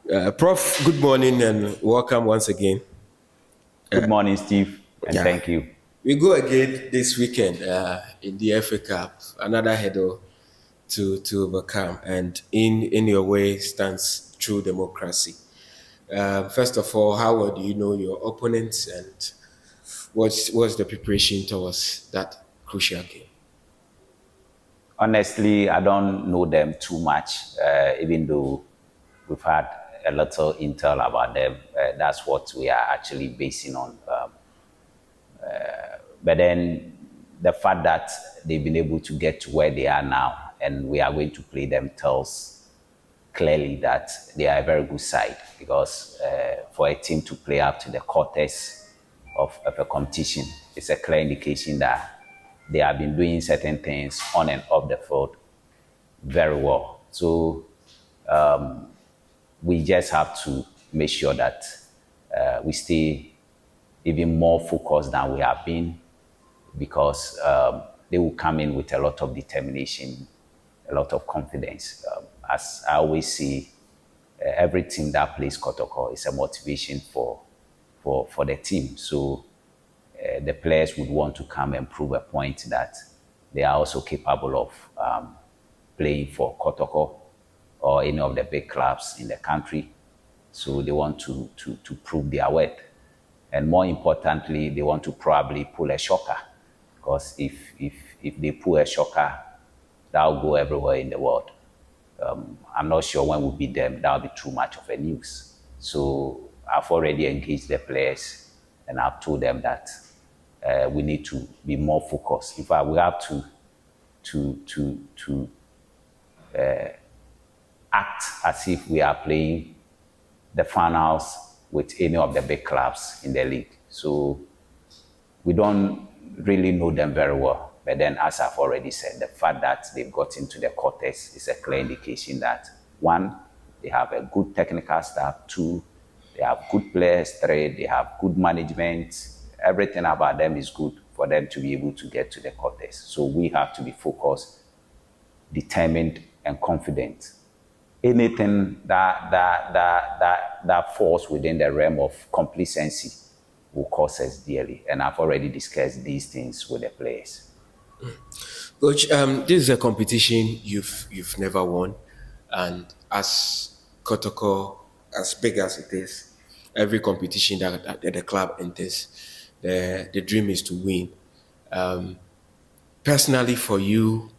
Prof, good morning and welcome once again. Good morning, Steve, and Yeah, thank you. we go again this weekend in the FA Cup, another hurdle to overcome, and in your way stands true democracy. First of all, how well do you know your opponents, and what's the preparation towards that crucial game? Honestly, I don't know them too much, even though we've had a little intel about them. That's what we are actually basing on. But then the fact that they've been able to get to where they are now and we are going to play them tells clearly that they are a very good side because for a team to play up to the quarters of a competition, it's a clear indication that they have been doing certain things on and off the field very well. So we just have to make sure that we stay even more focused than we have been because they will come in with a lot of determination, a lot of confidence. As I always see, every team that plays Kotoko is a motivation for the team. So the players would want to come and prove a point that they are also capable of playing for Kotoko or any of the big clubs in the country. So they want to prove their worth. And more importantly, they want to probably pull a shocker. Because if they pull a shocker, that'll go everywhere in the world. I'm not sure when we beat them, that'll be too much of a news. So I've already engaged the players and I've told them that we need to be more focused. In fact, we have to act as if we are playing the finals with any of the big clubs in the league. So we don't really know them very well. But then, as I've already said, the fact that they've got into the quarters is a clear indication that one, they have a good technical staff, two, they have good players, three, they have good management. Everything about them is good for them to be able to get to the quarters. So we have to be focused, determined, and confident. Anything that falls within the realm of complacency will cost us dearly. And I've already discussed these things with the players. Coach, this is a competition you've never won, and as Kotoko, as big as it is, every competition that the club enters, the dream is to win. Personally, for you,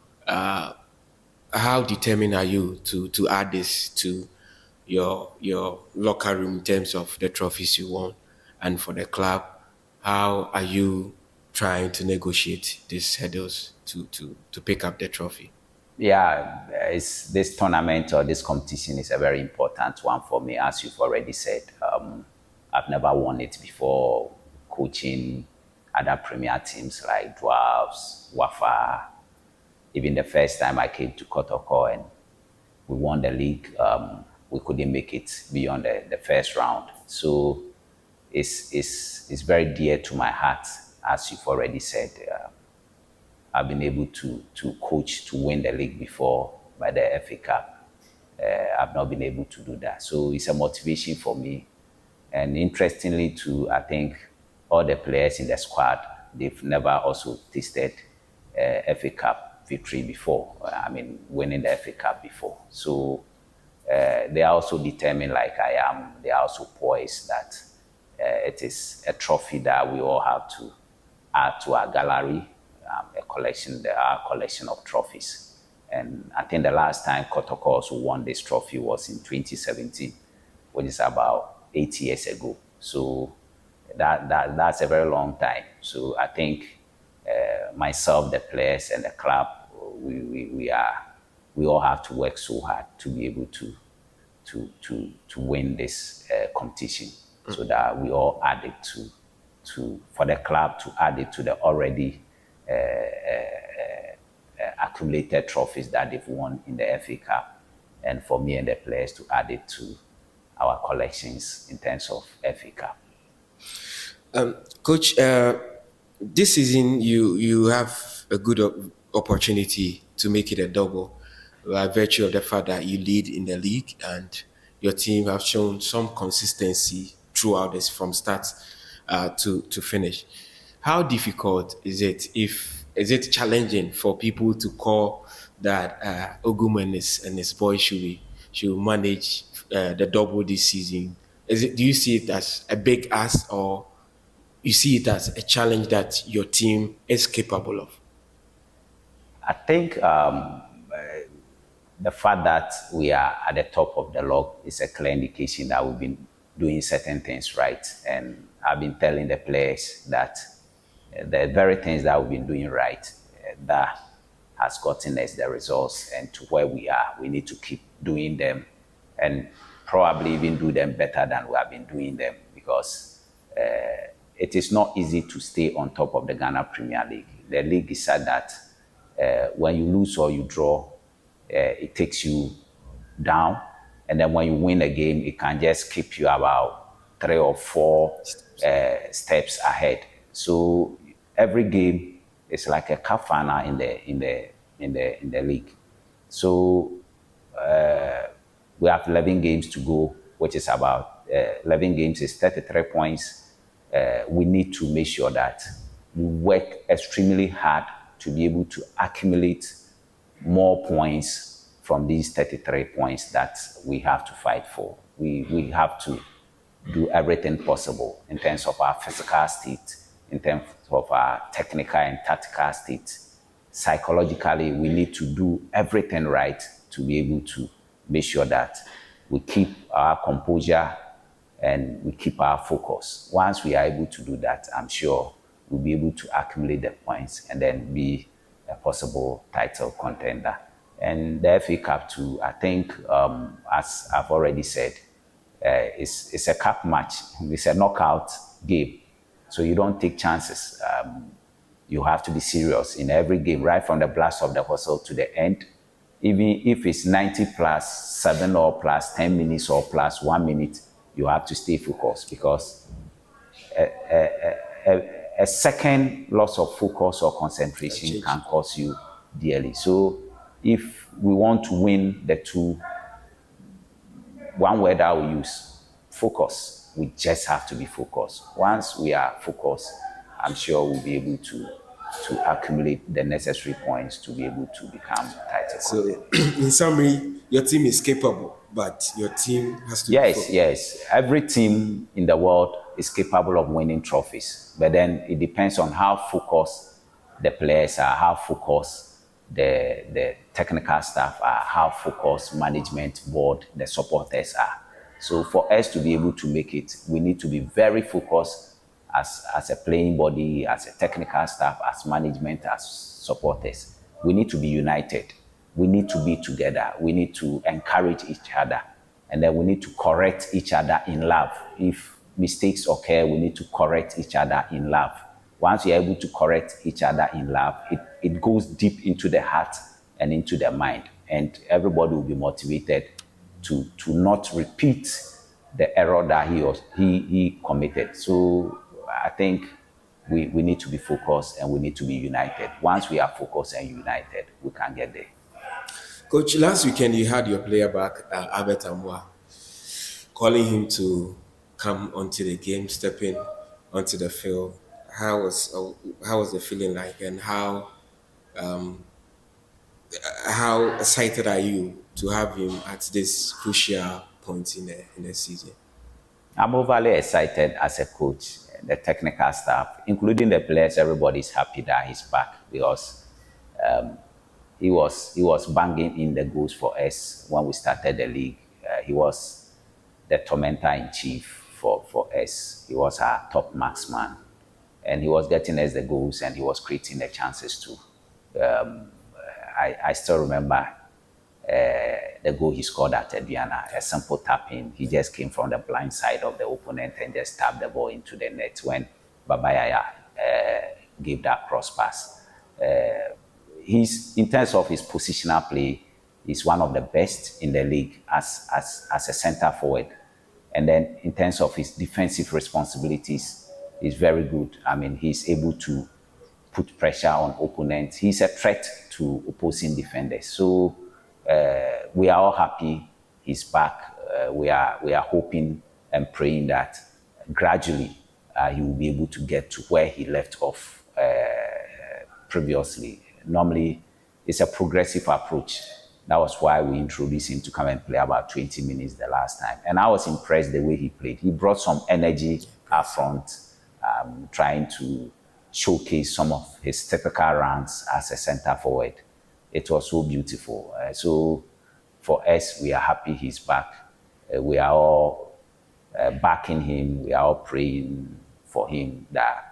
how determined are you to add this to your locker room in terms of the trophies you won, and for the club, how are you trying to negotiate these hurdles to pick up the trophy? Yeah, this tournament or this competition is a very important one for me, as you've already said. I've never won it before coaching other premier teams like Dwarfs, Wafa. Even the first time I came to Kotoko and we won the league, we couldn't make it beyond the first round. So it's very dear to my heart, as you've already said. I've been able to coach to win the league before by the FA Cup. I've not been able to do that. So it's a motivation for me. And interestingly too, I think all the players in the squad, they've never also tasted FA Cup victory before. I mean, winning the FA Cup before. So they are also determined like I am. They are also poised that it is a trophy that we all have to add to our gallery, our collection of trophies. And I think the last time Kotoko also won this trophy was in 2017, which is about 8 years ago. So that's a very long time. So I think myself, the players, and the club, we all have to work so hard to be able to win this competition, so that we all add it to for the club to add it to the already accumulated trophies that they've won in the FA Cup, and for me and the players to add it to our collections in terms of FA Cup. Coach, this season you have a good opportunity to make it a double by virtue of the fact that you lead in the league and your team have shown some consistency throughout this from start to finish. How difficult is it? If is it challenging for people to call that Ogum and his boys should manage the double this season? Is it? Do you see it as a big ask, or you see it as a challenge that your team is capable of? I think the fact that we are at the top of the log is a clear indication that we've been doing certain things right. And I've been telling the players that the very things that we've been doing right, that has gotten us the results and to where we are. We need to keep doing them and probably even do them better than we have been doing them, because it is not easy to stay on top of the Ghana Premier League. The league is said that when you lose or you draw, it takes you down. And then when you win a game, it can just keep you about 3 or 4 steps ahead. So every game is like a cup final in the league. So we have 11 games to go, which is about 11 games is 33 points. We need to make sure that we work extremely hard to be able to accumulate more points from these 33 points that we have to fight for. We have to do everything possible in terms of our physical state, in terms of our technical and tactical state. Psychologically, we need to do everything right to be able to make sure that we keep our composure and we keep our focus. Once we are able to do that, I'm sure we'll be able to accumulate the points and then be a possible title contender. And the FA Cup too, I think, as I've already said, it's a cup match. It's a knockout game. So you don't take chances. You have to be serious in every game, right from the blast of the whistle to the end. Even if it's 90 plus 7 or plus 10 minutes or plus 1 minute, you have to stay focused, because a second loss of focus or concentration can cost you dearly. So if we want to win the two, one word I will use, focus. We just have to be focused. Once we are focused, I'm sure we'll be able to accumulate the necessary points to be able to become title So, contender. in summary, your team is capable, but your team has to be Yes, focused. yes. Every team in the world is capable of winning trophies, but then it depends on how focused the players are, how focused the technical staff are, how focused management board, the supporters are. So for us to be able to make it, we need to be very focused as a playing body, as a technical staff, as management, as supporters. We need to be united. We need to be together. We need to encourage each other. And then we need to correct each other in love. If mistakes occur, we need to correct each other in love. Once you're able to correct each other in love, it goes deep into the heart and into the mind. And everybody will be motivated to not repeat the error that he committed. So I think we need to be focused and we need to be united. Once we are focused and united, we can get there. Coach, last weekend you had your player back, Albert Amwa, calling him to come onto the game, stepping onto the field. How was the feeling like, and how excited are you to have him at this crucial point in the season? I'm overly excited as a coach. The technical staff, including the players, everybody's happy that he's back, because he was banging in the goals for us when we started the league. He was the tormentor in chief for us. He was our top marksman, and he was getting us the goals and he was creating the chances too. I still remember the goal he scored at Aduana, a simple tap-in. He just came from the blind side of the opponent and just tapped the ball into the net when Babayaya gave that cross pass. In terms of his positional play, he's one of the best in the league as a center forward. And then in terms of his defensive responsibilities, he's very good. I mean, he's able to put pressure on opponents. He's a threat to opposing defenders. So we are all happy he's back. we are hoping and praying that gradually he will be able to get to where he left off previously. Normally, it's a progressive approach. That was why we introduced him to come and play about 20 minutes the last time. And I was impressed the way he played. He brought some energy up front, trying to showcase some of his typical runs as a center forward. It was so beautiful. So for us, we are happy he's back. We are all backing him. We are all praying for him that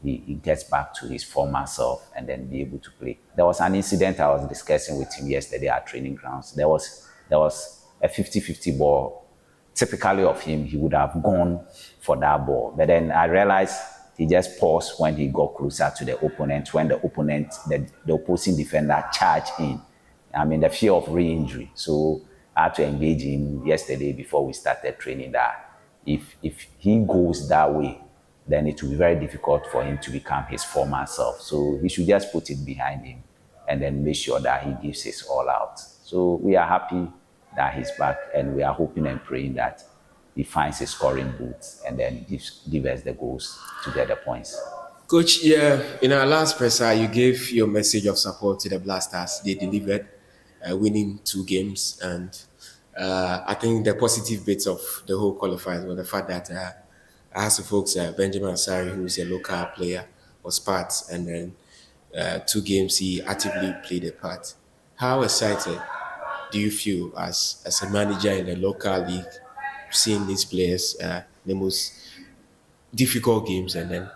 he gets back to his former self and then be able to play. There was an incident I was discussing with him yesterday at training grounds. There was a 50-50 ball. Typically of him, he would have gone for that ball. But then I realized he just paused when he got closer to the opponent, when the opponent, the opposing defender charged in. I mean, the fear of re-injury. So I had to engage him yesterday before we started training that if he goes that way, then it will be very difficult for him to become his former self. So he should just put it behind him and then make sure that he gives his all out. So we are happy that he's back, and we are hoping and praying that he finds his scoring boots and then give us the goals to get the points. Coach, yeah, in our last presser, you gave your message of support to the Blasters. They delivered, winning 2 games. And I think the positive bits of the whole qualifiers were the fact that I asked the folks, Benjamin Asare, who is a local player, was part. And then 2 games, he actively played a part. How excited do you feel as a manager in the local league, seeing these players, the most difficult games, and then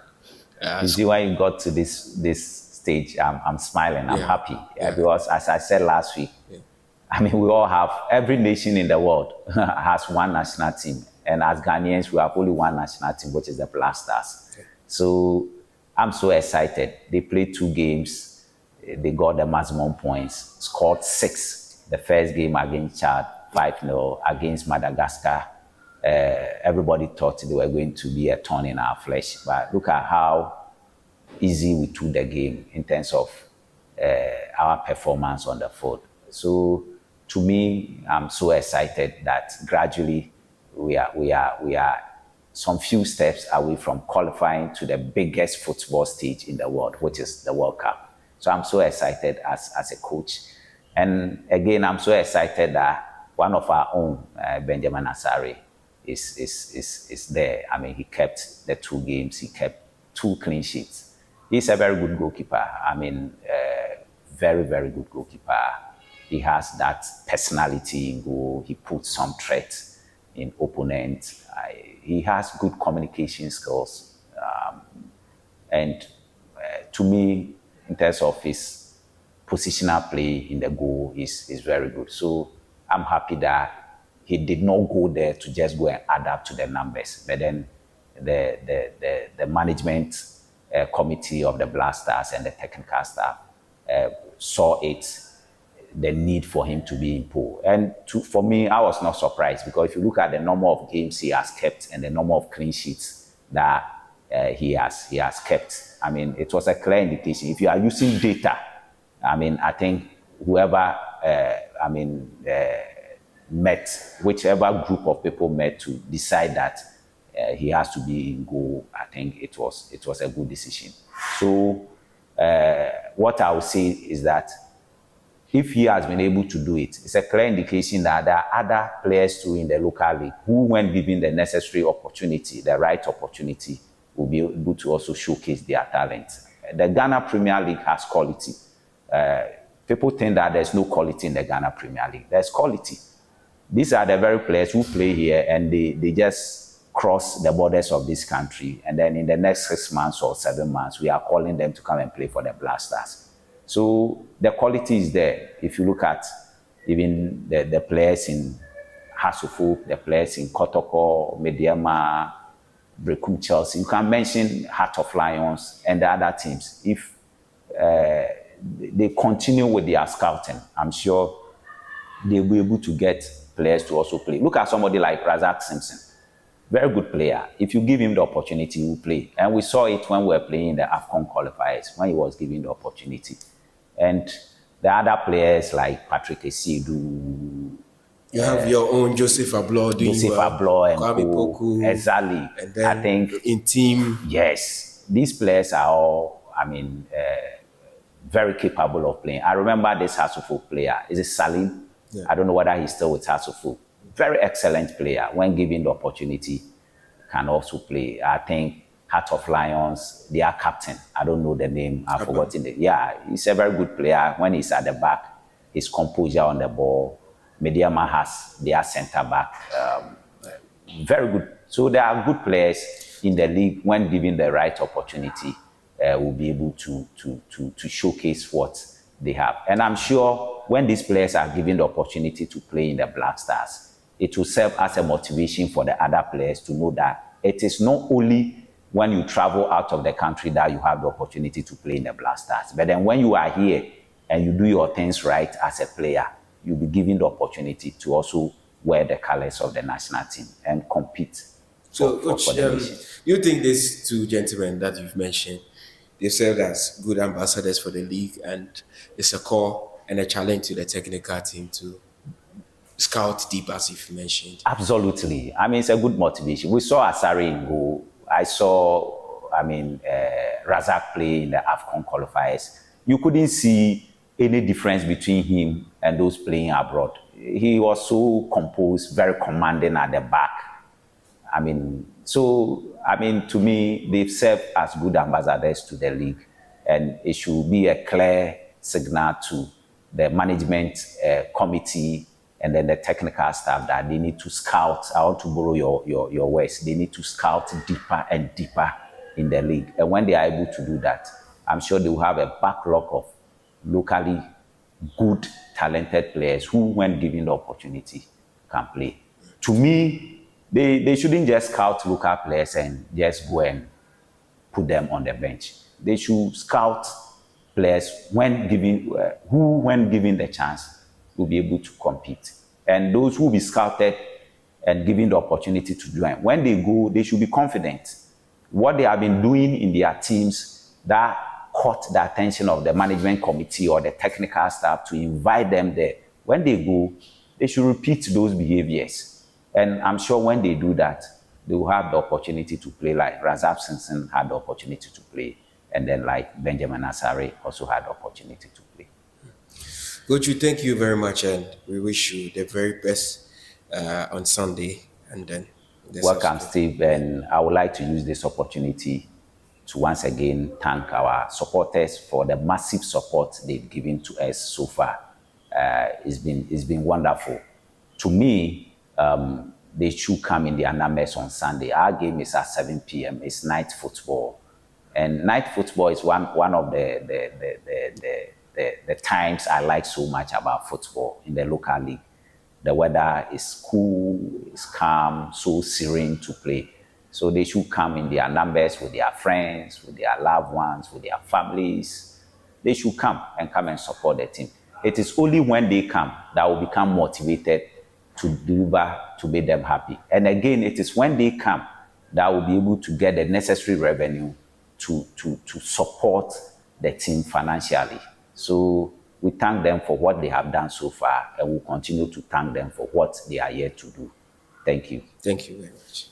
You see, when you got to this stage, I'm smiling, I'm happy. Because as I said last week, I mean, we all have, every nation in the world has one national team. And as Ghanaians, we have only one national team, which is the Blasters. So I'm so excited. They played 2 games. They got the maximum points, scored 6. The first game against Chad, 5-0. Against Madagascar, everybody thought they were going to be a thorn in our flesh. But look at how easy we took the game in terms of our performance on the field. So to me, I'm so excited that gradually we are some few steps away from qualifying to the biggest football stage in the world, which is the World Cup. So I'm so excited as a coach. And again, I'm so excited that one of our own, Benjamin Asare, is there. I mean, he kept the 2 games. He kept 2 clean sheets. He's a very good goalkeeper. I mean, very, very good goalkeeper. He has that personality in goal. He puts some threat in opponents. He has good communication skills. And to me, in terms of his positional play in the goal, is very good. So I'm happy that he did not go there to just go and adapt to the numbers. But then the management committee of the Blasters and the technical staff saw the need for him to be imposed. And for me, I was not surprised, because if you look at the number of games he has kept and the number of clean sheets that he has kept, I mean, it was a clear indication. If you are using data, I mean, I think whoever, met, whichever group of people met to decide that he has to be in goal, I think it was a good decision. So what I would say is that if he has been able to do it, it's a clear indication that there are other players too in the local league who, when given the necessary opportunity, the right opportunity, will be able to also showcase their talent. The Ghana Premier League has quality. People think that there's no quality in the Ghana Premier League. There's quality. These are the very players who play here, and they just cross the borders of this country. And then in the next 6 months or 7 months, we are calling them to come and play for the Blasters. So the quality is there. If you look at even the players in Hasselhoff, the players in Kotoko, Mediama, Brecum, Chelsea, you can mention Heart of Lions and the other teams. If they continue with their scouting, I'm sure they'll be able to get players to also play. Look at somebody like Razak Simpson. Very good player. If you give him the opportunity, he will play. And we saw it when we were playing the AFCON qualifiers, when he was given the opportunity. And the other players like Patrick Esidu, You have your own Joseph Ablo doing Joseph well, Ablo and Kwame co. Poku, Exactly. and I then think, in team. yes, these players are all, I mean, very capable of playing. I remember this Hasselhoff player. Is it Salim? Yeah. I don't know whether he's still with Hasselhoff. Very excellent player. When given the opportunity, can also play. I think Heart of Lions, their captain. I don't know the name. I've forgotten it. Yeah, he's a very good player. When he's at the back, his composure on the ball. Mediama has their centre back. Very good. So there are good players in the league. When given the right opportunity, will be able to showcase what they have. And I'm sure when these players are given the opportunity to play in the Black Stars, it will serve as a motivation for the other players to know that it is not only when you travel out of the country that you have the opportunity to play in the Black Stars, but then when you are here and you do your things right as a player, you'll be given the opportunity to also wear the colors of the national team and compete So, for the nation. you think these two gentlemen that you've mentioned, they served as good ambassadors for the league, and it's a call and a challenge to the technical team to scout deep, as you've mentioned. Absolutely. I mean, it's a good motivation. We saw Asare in goal. I saw, Razak play in the AFCON qualifiers. You couldn't see any difference between him and those playing abroad. He was so composed, very commanding at the back. To me, they've served as good ambassadors to the league, and it should be a clear signal to the management committee and then the technical staff that they need to scout. I want to borrow your words. They need to scout deeper and deeper in the league. And when they are able to do that, I'm sure they will have a backlog of locally good, talented players who, when given the opportunity, can play. To me, they shouldn't just scout local players and just go and put them on the bench. They should scout players when given the chance, will be able to compete. And those who will be scouted and given the opportunity to join, when they go, they should be confident. What they have been doing in their teams that caught the attention of the management committee or the technical staff to invite them there. When they go, they should repeat those behaviors. And I'm sure when they do that, they will have the opportunity to play like Razak Simpson had the opportunity to play. And then like Benjamin Asare also had the opportunity to play. Coach, thank you very much, and we wish you the very best on Sunday. And then Welcome, Steve. And I would like to use this opportunity to once again thank our supporters for the massive support they've given to us so far. It's been wonderful. To me, they should come in their numbers on Sunday. Our game is at 7 p.m. It's night football. And night football is one of the times I like so much about football in the local league. The weather is cool, it's calm, so serene to play. So they should come in their numbers with their friends, with their loved ones, with their families. They should come and support the team. It is only when they come that will become motivated to deliver, to make them happy. And again, it is when they come that will be able to get the necessary revenue to support the team financially. So we thank them for what they have done so far, and we'll continue to thank them for what they are here to do. Thank you. Thank you very much.